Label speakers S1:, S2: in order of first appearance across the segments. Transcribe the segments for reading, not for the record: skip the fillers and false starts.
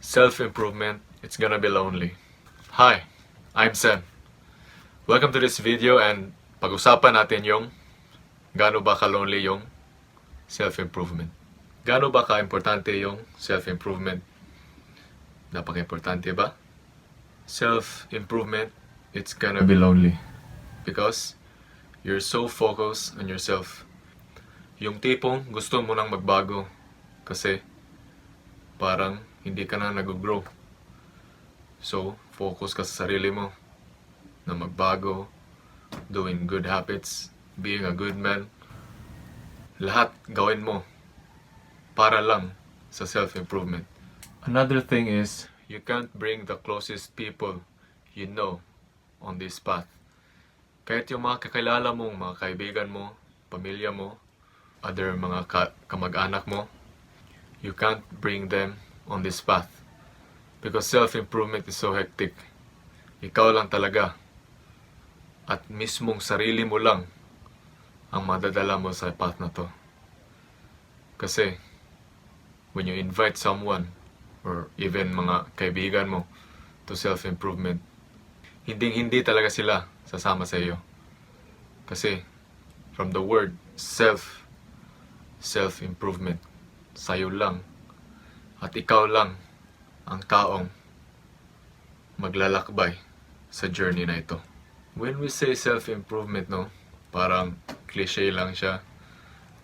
S1: Self-improvement, it's gonna be lonely. Hi, I'm Sen. Welcome to this video and pag-usapan natin yung gaano ba ka-lonely yung self-improvement. Gaano ba ka-importante yung self-improvement? Napaka-importante ba? Self-improvement, it's gonna be lonely. Because you're so focused on yourself. Yung tipong gusto mo nang magbago kasi parang hindi ka na nag-grow. So, focus ka sa sarili mo na magbago, doing good habits, being a good man. Lahat gawin mo para lang sa self-improvement. Another thing is, you can't bring the closest people you know on this path. Kahit yung mga kakilala mo, mga kaibigan mo, pamilya mo, other mga kamag-anak mo, you can't bring them on this path. Because self-improvement is so hectic. Ikaw lang talaga. At mismong sarili mo lang ang madadala mo sa path na to. Kasi, when you invite someone, or even mga kaibigan mo, to self-improvement, hindi talaga sila sasama sa iyo. Kasi, from the word self-improvement, sa'yo lang, at ikaw lang ang taong maglalakbay sa journey na ito. When we say self-improvement, no, parang cliche lang siya.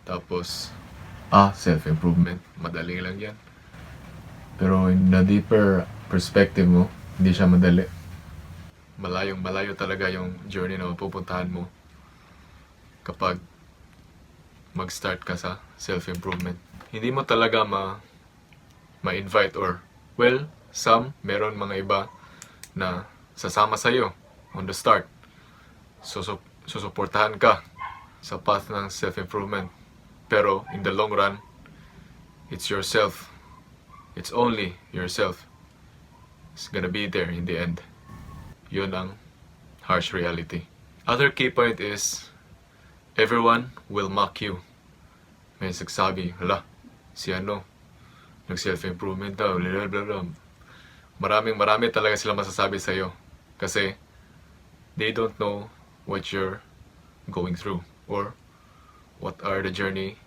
S1: Tapos, self-improvement, madali lang yan. Pero in the deeper perspective mo, hindi siya madali. Malayong-malayo talaga yung journey na mapupuntahan mo kapag mag-start ka sa self-improvement. Hindi mo talaga ma-invite or meron mga iba na sasama sa'yo on the start. Susuportahan ka sa path ng self-improvement. Pero in the long run, it's yourself. It's only yourself. It's gonna be there in the end. Yun ang harsh reality. Other key point is, everyone will mock you. May nagsasabi, si nag-self-improvement daw, blah, blah, blah. Marami talaga sila masasabi sa'yo. Kasi, they don't know what you're going through or what are the journey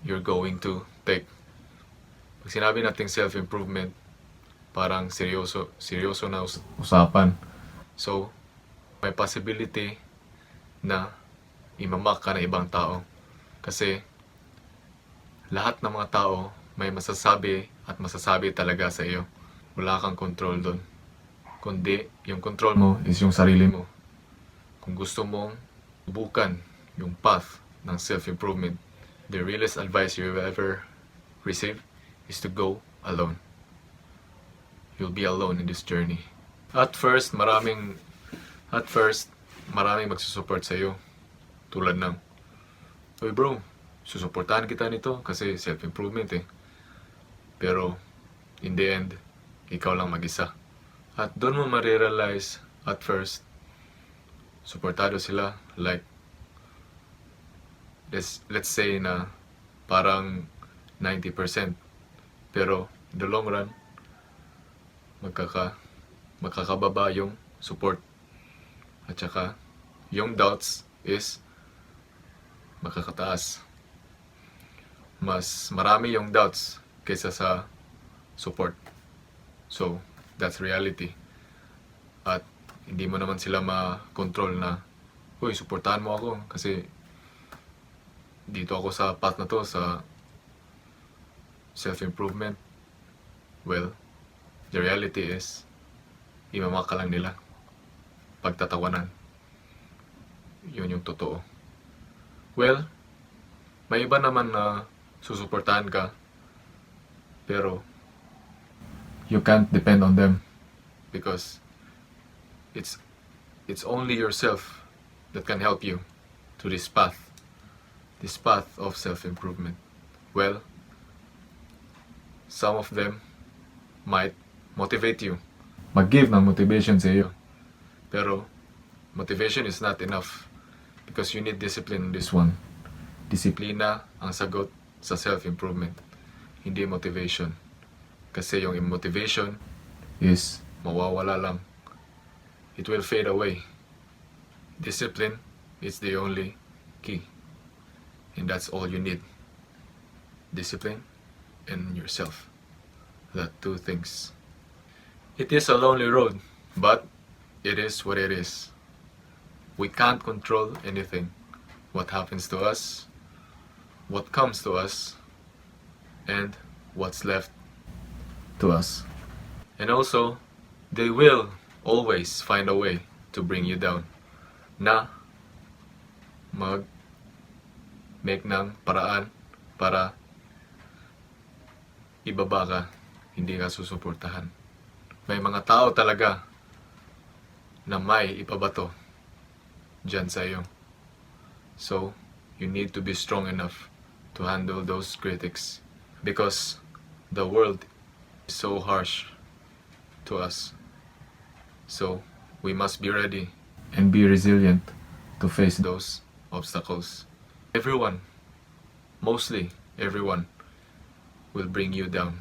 S1: you're going to take. Pag sinabi nating self-improvement, parang seryoso na usapan. So, may possibility na imamak ka na ibang tao. Kasi, lahat ng mga tao may masasabi at masasabi talaga sa iyo. Wala kang control doon. Kundi, yung control mo is yung sarili mo. Kung gusto mong subukan yung path ng self-improvement, the realest advice you will ever receive is to go alone. You'll be alone in this journey. At first, maraming magsusupport sa iyo. Tulad ng, "Oy bro, susuportahan kita nito kasi self-improvement eh." Pero, in the end, ikaw lang mag-isa. At doon mo marirealize, at first, suportado sila, like, let's say na parang 90%. Pero, in the long run, makakababa yung support. At saka, yung doubts is makakataas. Mas marami yung doubts kaysa sa support. So, that's reality. At hindi mo naman sila ma-control na, "Uy, suportahan mo ako kasi dito ako sa path na to, sa self-improvement." Well, the reality is, imamak ka lang nila. Pagtatawanan. Yun yung totoo. Well, may iba naman na susuportahan ka, pero you can't depend on them because it's only yourself that can help you to this path of self-improvement. Well, some of them might motivate you, mag-give ng motivation sa iyo, pero motivation is not enough because you need discipline on this one. Disiplina ang sagot sa self-improvement, hindi motivation. Kasi yung motivation is mawawala lang. It will fade away. Discipline is the only key. And that's all you need. Discipline and yourself. That two things. It is a lonely road, but it is what it is. We can't control anything. What happens to us, what comes to us, and what's left to us. And also, they will always find a way to bring you down. Na make ng paraan para ibaba ka, hindi ka susuportahan. May mga tao talaga na may ipabato dyan sa iyo. So, you need to be strong enough to handle those critics because the world is so harsh to us. So, we must be ready and be resilient to face those obstacles. Everyone, mostly everyone, will bring you down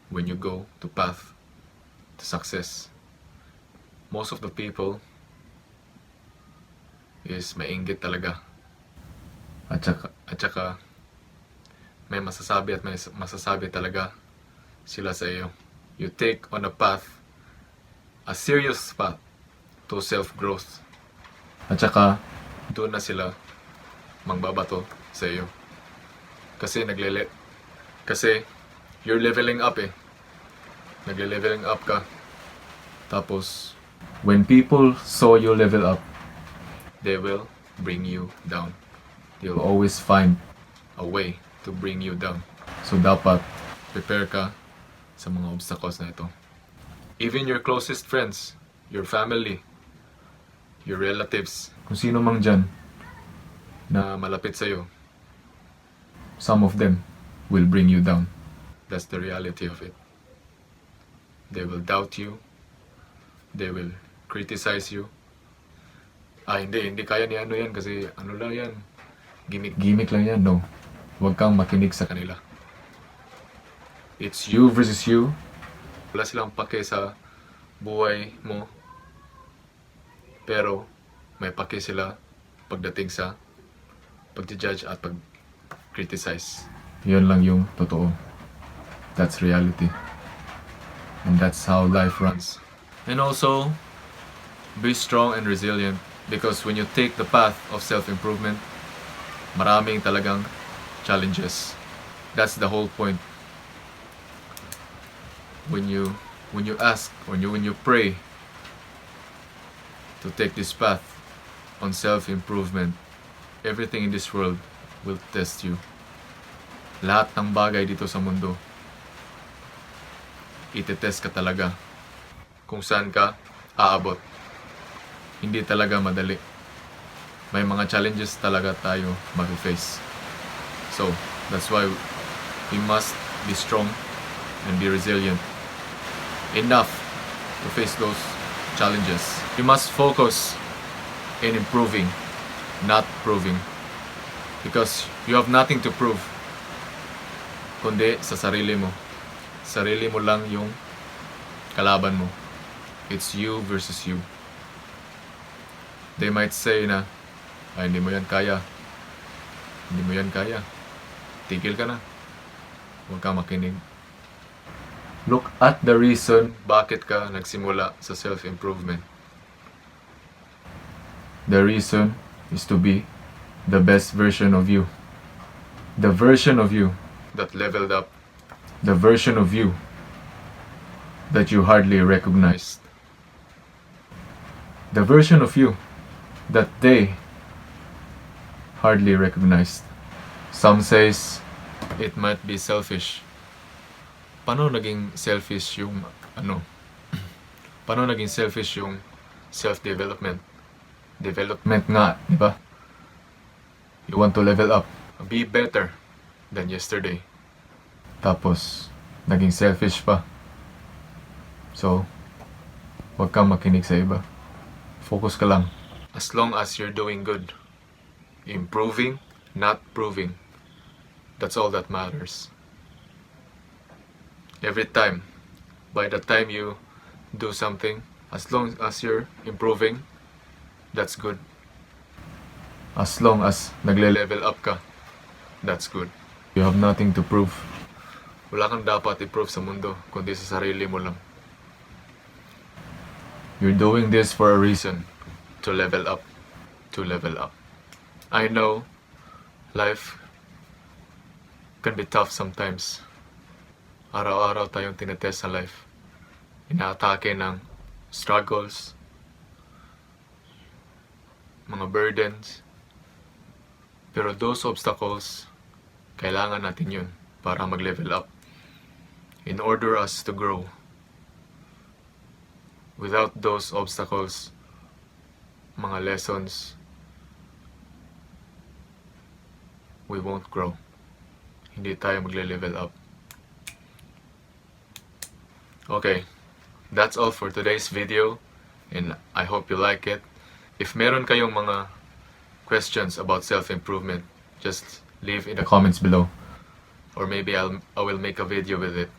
S1: when you go to path to success. Most of the people is mainggit talaga. At saka may masasabi at may masasabi talaga sila sa iyo. You take on a path, a serious path to self-growth. At saka doon na sila mangbabato sa iyo. Kasi kasi you're leveling up eh. Nagle-leveling up ka. Tapos when people saw you level up, they will bring you down. They'll always find a way to bring you down. So dapat prepare ka sa mga obstacles na ito. Even your closest friends, your family, your relatives, kung sino mang dyan na malapit sa'yo, some of them will bring you down. That's the reality of it. They will doubt you. They will criticize you. Hindi kaya ni ano yan kasi ano lang yan. Gimmick lang yan. No. Huwag kang makinig sa kanila. It's you versus you. Wala silang pake sa buhay mo. Pero may pake sila pagdating sa pag-judge at pag-criticize. Yun lang yung totoo. That's reality. And that's how life runs. And also, be strong and resilient because when you take the path of self-improvement, maraming talagang challenges. That's the whole point. When you ask, when you pray to take this path on self-improvement, everything in this world will test you. Lahat ng bagay dito sa mundo, itetest ka talaga kung saan ka aabot. Hindi talaga madali. May mga challenges talaga tayo mag-face. So, that's why we must be strong and be resilient enough to face those challenges. We must focus in improving, not proving. Because you have nothing to prove kundi sa sarili mo. Sarili mo lang yung kalaban mo. It's you versus you. They might say na, ay, hindi mo yan kaya. Hindi mo yan kaya. Tigil ka na. Huwag ka makinig. Look at the reason bakit ka nagsimula sa self-improvement. The reason is to be the best version of you. The version of you that leveled up. The version of you that you hardly recognized. The version of you that they hardly recognized. Some says it might be selfish. Paano naging selfish yung Paano naging selfish yung self-development? Development nga, di ba? You want to level up, be better than yesterday. Tapos naging selfish pa. So, huwag kang makinig sa iba. Focus ka lang. As long as you're doing good, improving, not proving, that's all that matters. every time. By the time you do something, as long as you're improving, that's good. As long as nagle-level up ka, that's good. You have nothing to prove. Wala kang dapat i-prove sa mundo, kundi sa sarili mo lang. You're doing this for a reason. To level up. To level up. I know life can be tough sometimes. Araw-araw tayong tinetest sa life. Inaatake ng struggles, mga burdens. Pero those obstacles, kailangan natin yun para mag-level up. In order us to grow. Without those obstacles, mga lessons, we won't grow. Hindi tayo magle-level up. Okay, that's all for today's video, and I hope you like it. If meron kayong mga questions about self-improvement, just leave in the comments below. Or maybe I will make a video with it.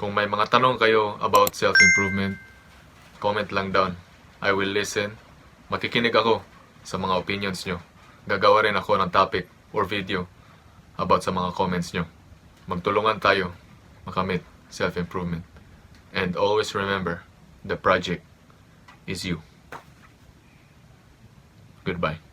S1: Kung may mga tanong kayo about self-improvement, comment lang down. I will listen. Makikinig ako sa mga opinions nyo. Gagawa rin ako ng topic or video about sa mga comments nyo. Magtulungan tayo makamit self-improvement. And always remember, the project is you. Goodbye.